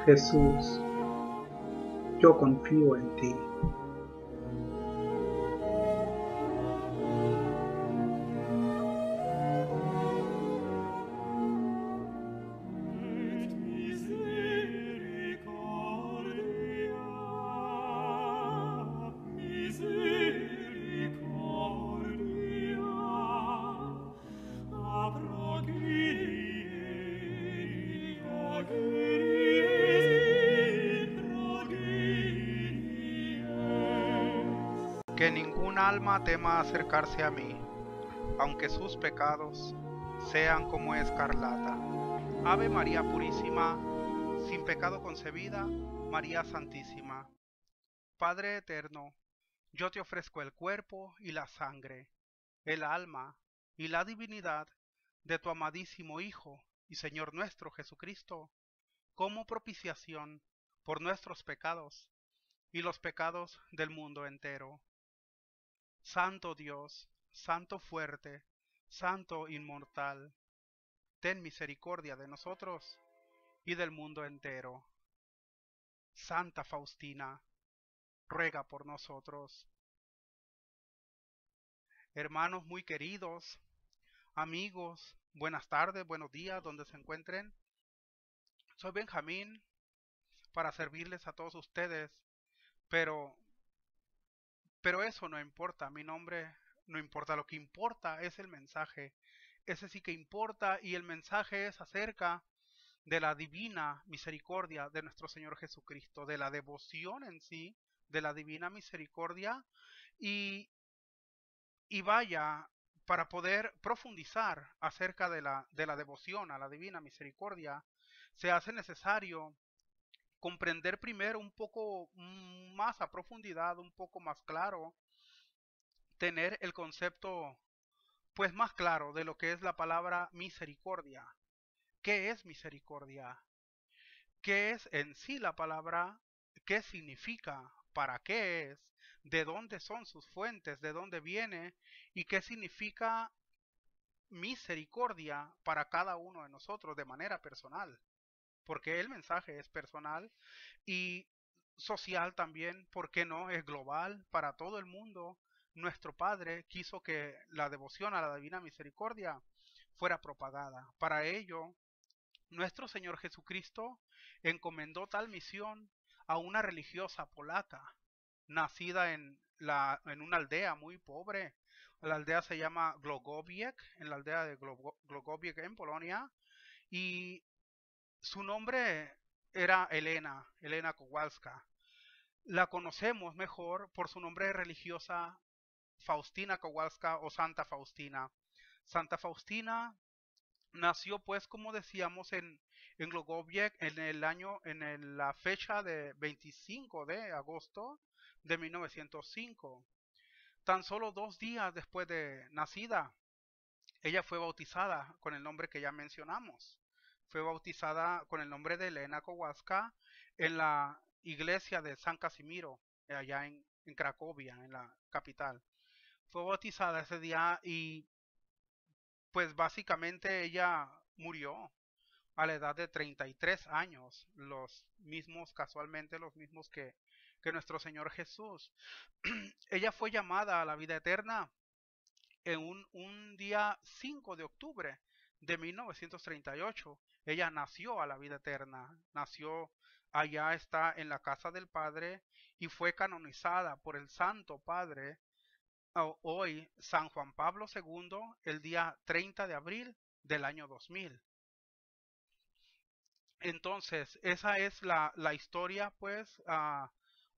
Jesús, yo confío en ti. Que ningún alma tema acercarse a mí, aunque sus pecados sean como escarlata. Ave María Purísima, sin pecado concebida, María Santísima. Padre eterno, yo te ofrezco el cuerpo y la sangre, el alma y la divinidad de tu amadísimo Hijo y Señor nuestro Jesucristo, como propiciación por nuestros pecados y los pecados del mundo entero. Santo Dios, Santo fuerte, Santo inmortal, ten misericordia de nosotros y del mundo entero. Santa Faustina, ruega por nosotros. Hermanos muy queridos, amigos, buenas tardes, buenos días, donde se encuentren. Soy Benjamín para servirles a todos ustedes, pero eso no importa, mi nombre no importa, lo que importa es el mensaje. Ese sí que importa, y el mensaje es acerca de la divina misericordia de nuestro Señor Jesucristo, de la devoción en sí, de la divina misericordia, y, y vaya, para poder profundizar acerca de la devoción a la divina misericordia, se hace necesario comprender primero un poco más a profundidad, un poco más claro, tener el concepto pues más claro de lo que es la palabra misericordia. ¿Qué es misericordia? ¿Qué es en sí la palabra? ¿Qué significa? ¿Para qué es? ¿De dónde son sus fuentes? ¿De dónde viene? ¿Y qué significa misericordia para cada uno de nosotros de manera personal? Porque el mensaje es personal y social también, ¿por qué no? Es global para todo el mundo. Nuestro Padre quiso que la devoción a la divina misericordia fuera propagada. Para ello, nuestro Señor Jesucristo encomendó tal misión a una religiosa polaca, nacida en una aldea muy pobre. La aldea se llama Glogowiec, en la aldea de Glogowiec en Polonia, y su nombre era Elena Kowalska. La conocemos mejor por su nombre religiosa, Faustina Kowalska o Santa Faustina. Santa Faustina nació, pues, como decíamos, en Glogowiec en la fecha de 25 de agosto de 1905. Tan solo 2 días después de nacida, ella fue bautizada con el nombre que ya mencionamos. Fue bautizada con el nombre de Elena Kowalska en la iglesia de San Casimiro, allá en Cracovia, en la capital. Fue bautizada ese día y pues básicamente ella murió a la edad de 33 años, los mismos, casualmente los mismos que nuestro Señor Jesús. Ella fue llamada a la vida eterna en un día 5 de octubre de 1938. Ella nació a la vida eterna, nació allá, está en la casa del Padre, y fue canonizada por el Santo Padre, hoy San Juan Pablo II, el día 30 de abril del año 2000. Entonces, esa es la historia, pues,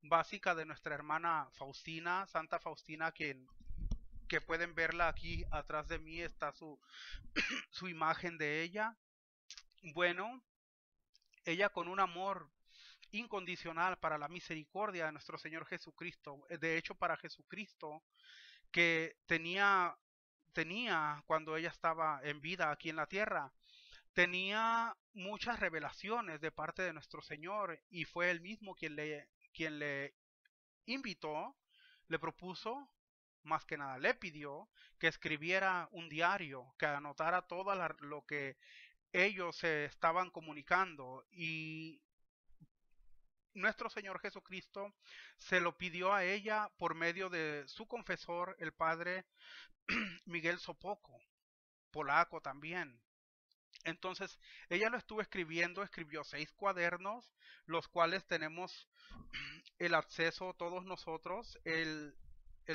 básica de nuestra hermana Faustina, Santa Faustina, que pueden verla aquí atrás de mí, está su imagen de ella. Bueno, ella con un amor incondicional para la misericordia de nuestro Señor Jesucristo, de hecho para Jesucristo, que tenía cuando ella estaba en vida aquí en la tierra, tenía muchas revelaciones de parte de nuestro Señor, y fue él mismo quien le invitó, le propuso, más que nada le pidió que escribiera un diario, que anotara todo lo que ellos se estaban comunicando, y nuestro Señor Jesucristo se lo pidió a ella por medio de su confesor, el padre Miguel Sopoco, polaco también. Entonces, ella lo estuvo escribiendo, escribió 6 cuadernos, los cuales tenemos el acceso todos nosotros. El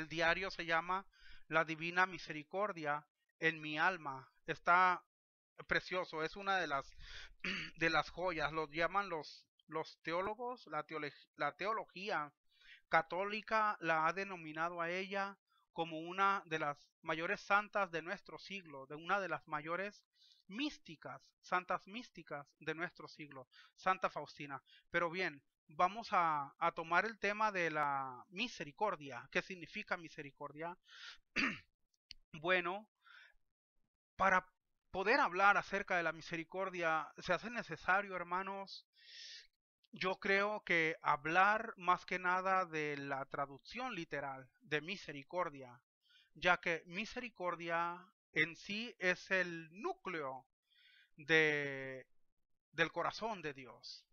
diario se llama La Divina Misericordia en mi alma. Está precioso, es una de las joyas, lo llaman los teólogos, la teología católica la ha denominado a ella como una de las mayores santas de nuestro siglo, de una de las mayores místicas, santas místicas de nuestro siglo, Santa Faustina. Pero bien, vamos a tomar el tema de la misericordia. ¿Qué significa misericordia? Bueno, para poder hablar acerca de la misericordia se hace necesario, hermanos, yo creo que hablar más que nada de la traducción literal de misericordia, ya que misericordia en sí es el núcleo de, del corazón de Dios.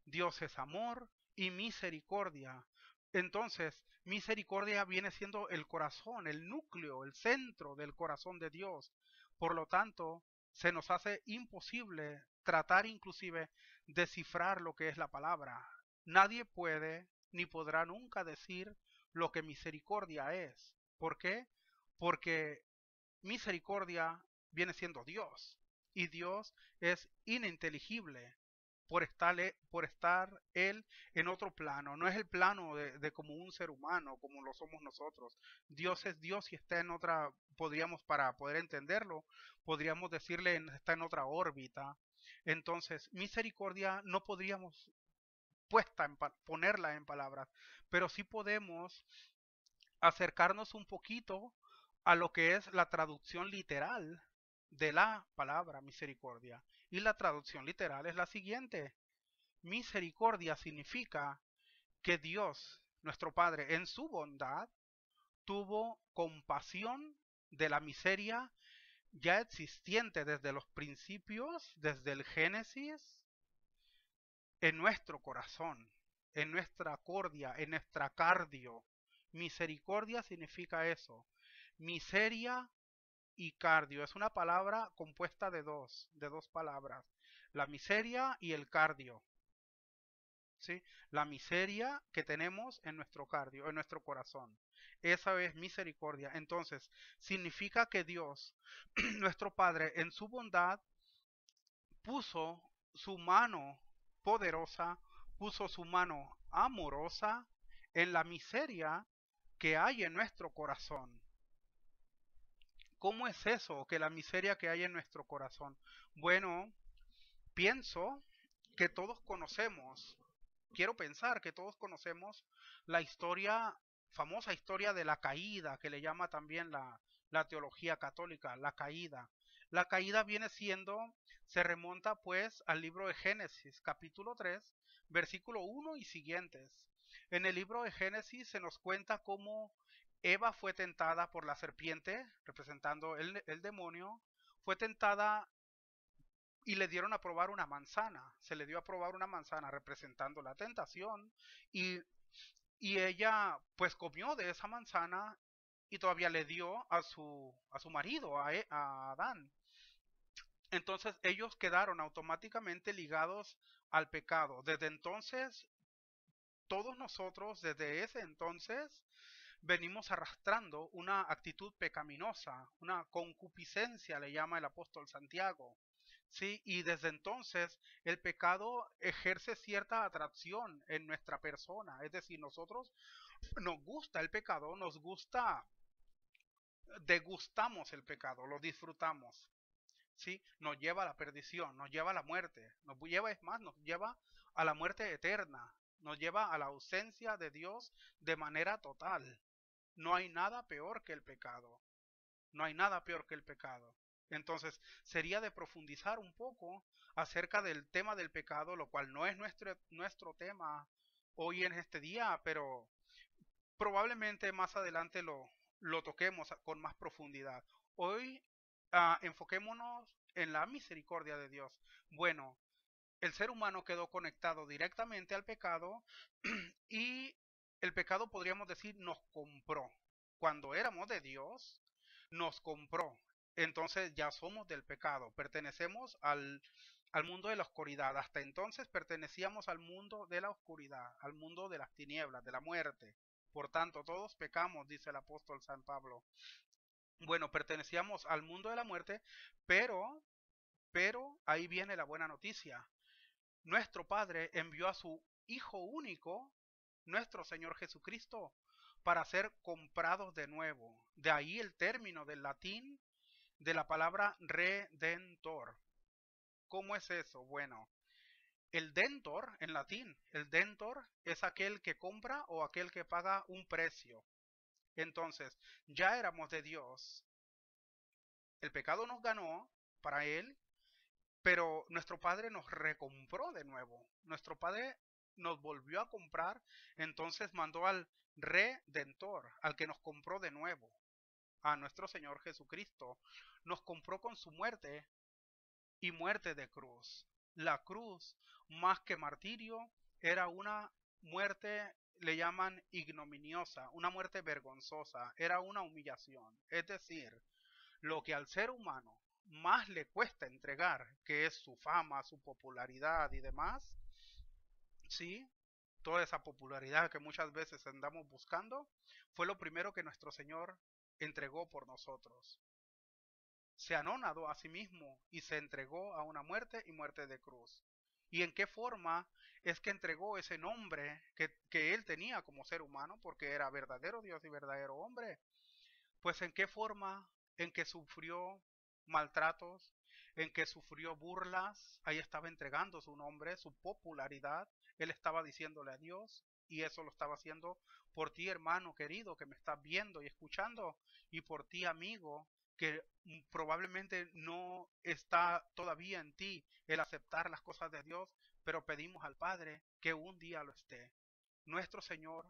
Dios es amor y misericordia. Entonces, misericordia viene siendo el corazón, el núcleo, el centro del corazón de Dios. Por lo tanto, se nos hace imposible tratar inclusive descifrar lo que es la palabra. Nadie puede ni podrá nunca decir lo que misericordia es. ¿Por qué? Porque misericordia viene siendo Dios y Dios es ininteligible por estar Él en otro plano. No es el plano de como un ser humano, como lo somos nosotros. Dios es Dios y está en otra, podríamos para poder entenderlo, podríamos decirle está en otra órbita. Entonces, misericordia no podríamos ponerla en palabras, pero sí podemos acercarnos un poquito a lo que es la traducción literal de la palabra misericordia. Y la traducción literal es la siguiente. Misericordia significa que Dios, nuestro Padre, en su bondad, tuvo compasión de la miseria ya existente desde los principios, desde el Génesis, en nuestro corazón, en nuestra cordia, en nuestra cardio. Misericordia significa eso. Miseria y cardio es una palabra compuesta de dos palabras. La miseria y el cardio. ¿Sí? La miseria que tenemos en nuestro cardio, en nuestro corazón. Esa es misericordia. Entonces, significa que Dios, nuestro Padre, en su bondad, puso su mano poderosa, puso su mano amorosa en la miseria que hay en nuestro corazón. ¿Cómo es eso, que la miseria que hay en nuestro corazón? Bueno, pienso que todos conocemos, quiero pensar que todos conocemos la historia, famosa historia de la caída, que le llama también la teología católica, la caída. La caída viene siendo, se remonta pues al libro de Génesis, capítulo 3, versículo 1 y siguientes. En el libro de Génesis se nos cuenta cómo Eva fue tentada por la serpiente, representando el demonio, fue tentada y le dieron a probar una manzana. Se le dio a probar una manzana representando la tentación y, y ella pues comió de esa manzana y todavía le dio a su marido, a Adán. Entonces ellos quedaron automáticamente ligados al pecado. Desde entonces, todos nosotros, desde ese entonces, venimos arrastrando una actitud pecaminosa, una concupiscencia, le llama el apóstol Santiago. Sí, y desde entonces el pecado ejerce cierta atracción en nuestra persona, es decir, nosotros nos gusta el pecado, nos gusta, degustamos el pecado, lo disfrutamos, ¿sí? Nos lleva a la perdición, nos lleva a la muerte, nos lleva, es más, nos lleva a la muerte eterna, nos lleva a la ausencia de Dios de manera total. No hay nada peor que el pecado. No hay nada peor que el pecado. Entonces, sería de profundizar un poco acerca del tema del pecado, lo cual no es nuestro tema hoy en este día, pero probablemente más adelante lo toquemos con más profundidad. Hoy enfoquémonos en la misericordia de Dios. Bueno, el ser humano quedó conectado directamente al pecado y el pecado, podríamos decir, nos compró. Cuando éramos de Dios, nos compró. Entonces ya somos del pecado, pertenecemos al mundo de la oscuridad. Hasta entonces pertenecíamos al mundo de la oscuridad, al mundo de las tinieblas, de la muerte. Por tanto, todos pecamos, dice el apóstol San Pablo. Bueno, pertenecíamos al mundo de la muerte, pero ahí viene la buena noticia. Nuestro Padre envió a su Hijo único, nuestro Señor Jesucristo, para ser comprados de nuevo. De ahí el término del latín de la palabra redentor. ¿Cómo es eso? Bueno, el dentor en latín, el dentor es aquel que compra o aquel que paga un precio. Entonces, ya éramos de Dios. El pecado nos ganó para él, pero nuestro Padre nos recompró de nuevo. Nuestro Padre nos volvió a comprar, entonces mandó al Redentor, al que nos compró de nuevo, a nuestro Señor Jesucristo. Nos compró con su muerte y muerte de cruz. La cruz, más que martirio, era una muerte, le llaman ignominiosa, una muerte vergonzosa, era una humillación. Es decir, lo que al ser humano más le cuesta entregar, que es su fama, su popularidad y demás, ¿sí? Toda esa popularidad que muchas veces andamos buscando, fue lo primero que nuestro Señor entregó por nosotros. Se anonadó a sí mismo y se entregó a una muerte y muerte de cruz. ¿Y en qué forma es que entregó ese nombre que él tenía como ser humano, porque era verdadero Dios y verdadero hombre? Pues en qué forma, en que sufrió maltratos, en que sufrió burlas, ahí estaba entregando su nombre, su popularidad, él estaba diciéndole a Dios, y eso lo estaba haciendo por ti, hermano querido, que me estás viendo y escuchando, y por ti, amigo, que probablemente no está todavía en ti el aceptar las cosas de Dios, pero pedimos al Padre que un día lo esté. Nuestro Señor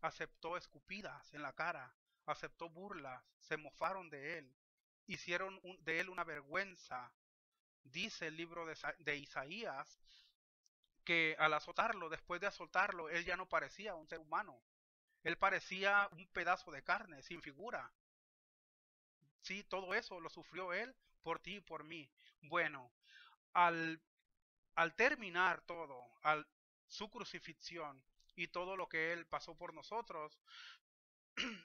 aceptó escupidas en la cara, aceptó burlas, se mofaron de él, hicieron de él una vergüenza. Dice el libro de Isaías que al azotarlo, después de azotarlo, él ya no parecía un ser humano, él parecía un pedazo de carne, sin figura. Sí, todo eso lo sufrió él por ti y por mí. Bueno, al, al terminar todo, su crucifixión y todo lo que él pasó por nosotros,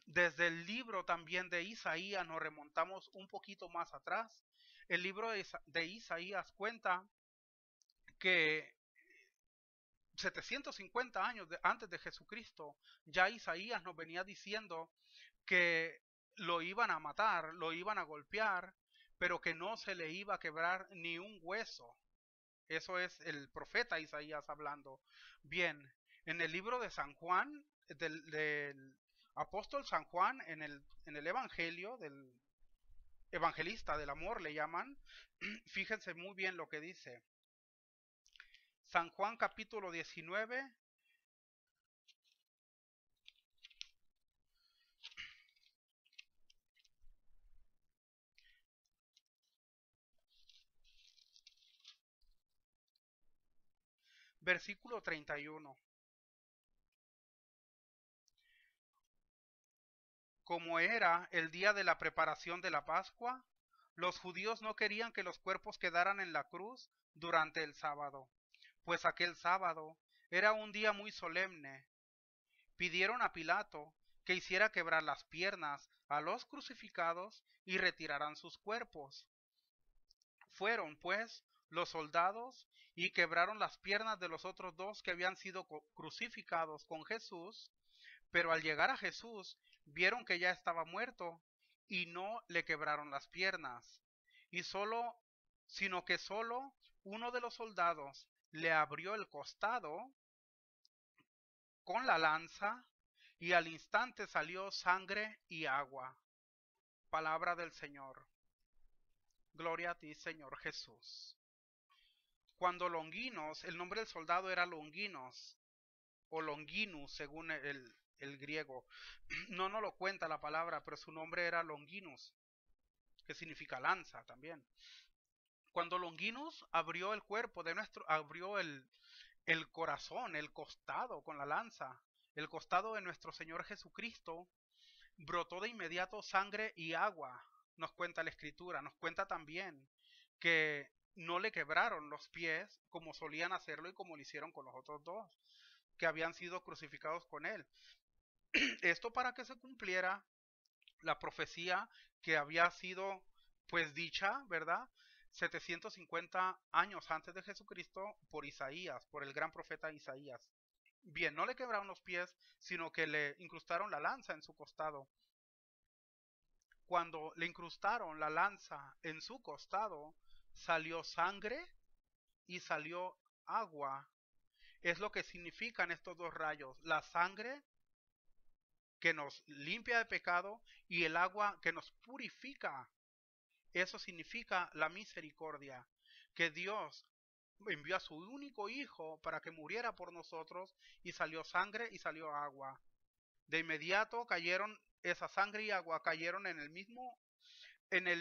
desde el libro también de Isaías nos remontamos un poquito más atrás. El libro de Isaías cuenta que 750 años antes de Jesucristo, ya Isaías nos venía diciendo que lo iban a matar, lo iban a golpear, pero que no se le iba a quebrar ni un hueso. Eso es el profeta Isaías hablando. Bien, en el libro de San Juan, del apóstol San Juan, en el Evangelio, del evangelista del amor le llaman, fíjense muy bien lo que dice. San Juan capítulo 19, versículo 31. Como era el día de la preparación de la Pascua, los judíos no querían que los cuerpos quedaran en la cruz durante el sábado, pues aquel sábado era un día muy solemne. Pidieron a Pilato que hiciera quebrar las piernas a los crucificados y retiraran sus cuerpos. Fueron, pues, los soldados y quebraron las piernas de los otros dos que habían sido crucificados con Jesús, pero al llegar a Jesús vieron que ya estaba muerto y no le quebraron las piernas, sino que solo uno de los soldados le abrió el costado con la lanza y al instante salió sangre y agua. Palabra del Señor. Gloria a ti, Señor Jesús. Cuando Longinos, el nombre del soldado era Longinos, o Longinus según el griego, no nos lo cuenta la palabra, pero su nombre era Longinus, que significa lanza también. Cuando Longinus abrió el cuerpo de abrió el corazón, el costado con la lanza, el costado de nuestro Señor Jesucristo, brotó de inmediato sangre y agua, nos cuenta la Escritura. Nos cuenta también que no le quebraron los pies como solían hacerlo y como lo hicieron con los otros dos, que habían sido crucificados con él. Esto para que se cumpliera la profecía que había sido pues dicha, ¿verdad? 750 años antes de Jesucristo por Isaías, por el gran profeta Isaías. Bien, no le quebraron los pies, sino que le incrustaron la lanza en su costado. Cuando le incrustaron la lanza en su costado, salió sangre y salió agua. Es lo que significan estos dos rayos: la sangre que nos limpia de pecado y el agua que nos purifica. Eso significa la misericordia, que Dios envió a su único hijo para que muriera por nosotros, y salió sangre y salió agua. De inmediato cayeron, esa sangre y agua cayeron en el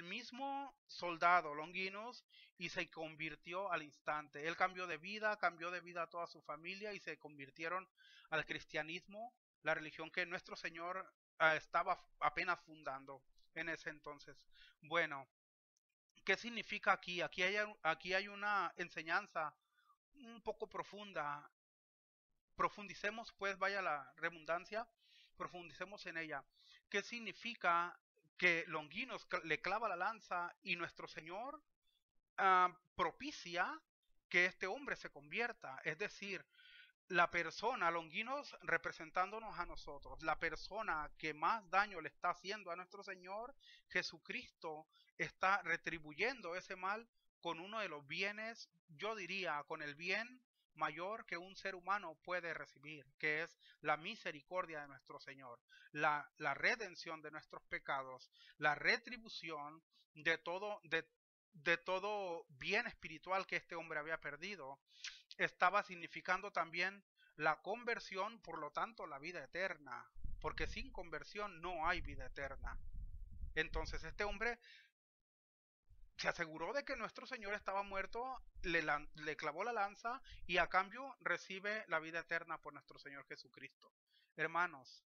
mismo soldado Longinus, y se convirtió al instante. Él cambió de vida a toda su familia, y se convirtieron al cristianismo, la religión que nuestro Señor estaba apenas fundando en ese entonces. Bueno, ¿qué significa aquí? Aquí hay una enseñanza un poco profunda. Profundicemos, pues, vaya la redundancia, profundicemos en ella. ¿Qué significa que Longinos le clava la lanza y nuestro Señor propicia que este hombre se convierta? Es decir, la persona, Longinos representándonos a nosotros, la persona que más daño le está haciendo a nuestro Señor Jesucristo, está retribuyendo ese mal con uno de los bienes, yo diría, con el bien mayor que un ser humano puede recibir, que es la misericordia de nuestro Señor, la redención de nuestros pecados, la retribución de todo bien espiritual que este hombre había perdido. Estaba significando también la conversión, por lo tanto la vida eterna, porque sin conversión no hay vida eterna. Entonces este hombre se aseguró de que nuestro Señor estaba muerto, le clavó la lanza, y a cambio recibe la vida eterna por nuestro Señor Jesucristo. Hermanos,